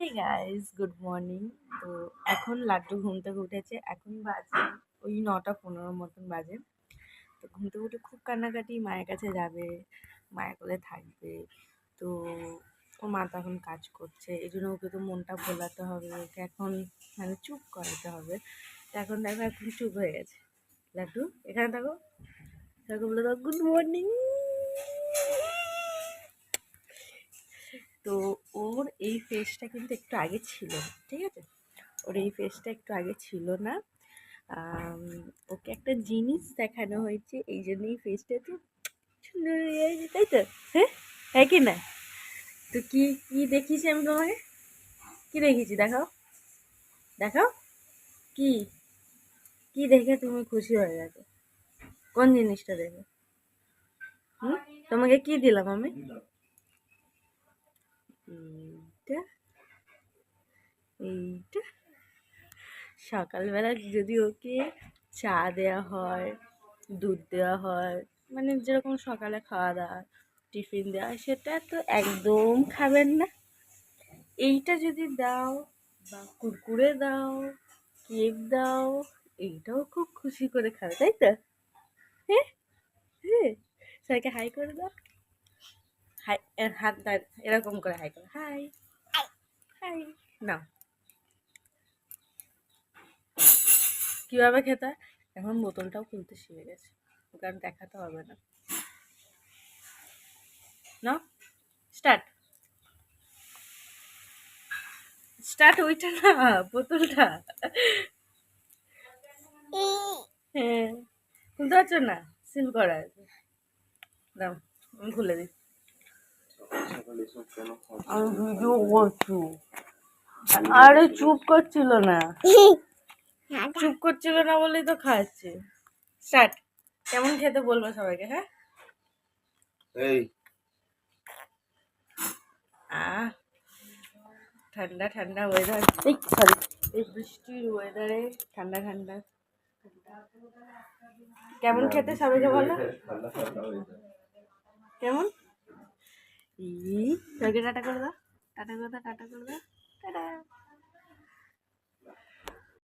Hey guys, good morning. তো এখন লাড্ডু ঘুম থেকে উঠেছে। এখন বাজে ওই 9:15 মতন বাজে। তো ঘুম থেকে উঠে খুব কান্নাকাটি, মায়ের কাছে যাবে, মায়ের কোলে থাকবে। তো ওর মা তো এখন কাজ করছে, এই জন্য ওকে তো মনটা ভোলাতে হবে, ওকে এখন মানে চুপ করাতে হবে। তো এখন দেখো এখন চুপ হয়ে গেছে। লাড্ডু এখানে থাকো, তাকে বলে দাও গুড মর্নিং। তো ওর এই ফেসটা কিন্তু একটু আগে ছিল না, ঠিক আছে? ওর এই ফেসটা একটু আগে ছিল না। ওকে একটা জিনিস দেখানো হয়েছে, এই জন্য এই ফেসটা তো সুন্দর হয়ে গেছে, তাই তো? হ্যাঁ, হ্যাঁ কি না? তো কি কি দেখিয়েছি আমি তোমাকে? কি দেখিয়েছি দেখাও, দেখাও। কি কি দেখে তুমি খুশি হয়ে গেছো? কোন জিনিসটা দেখে? তোমাকে কি দিলাম আমি? এইটা, এইটা। সকালবেলা যদি ওকে চা দেওয়া হয়, দুধ দেওয়া হয়, মানে যেরকম সকালে খাওয়া দাওয়া টিফিন দেওয়া হয়, সেটা তো একদম খাবেন না। এইটা যদি দাও বা কুরকুরে দাও, কেক দাও, এইটাও খুব খুশি করে খাবে, তাই তো? হ্যাঁ, হ্যাঁ। সবাইকে হাই করে দাও। হাই, হাত এরকম করে হাই করো, হাই, হাই। না, কিভাবে খেতে হয়? এখন বোতলটাও খুলতে শিখে গেছে, কারণ দেখাতে হবে না। না, স্টার্ট, স্টার্ট। ওইটা না, বোতলটা। হ্যাঁ, খুলতে পারছো না? সিল করা আছে। দাও, আমি খুলে দিই। আমি ভিডিও করছি। আরে চুপ করছিল না, চুপ করছিল না বলেই তো খাচ্ছে। স্টার্ট। কেমন খেতে বলবো সবাইকে? হ্যাঁ, এই আহ, ঠান্ডা ঠান্ডা ওয়েদার, এই সরি, এই বৃষ্টির ওয়েদারে ঠান্ডা ঠান্ডা কেমন খেতে সবাইকে বলো? কেমন? ই সবাইকে টাটা করে দাও, টাটা করে দাও, টাটা করে দাও, টাটা।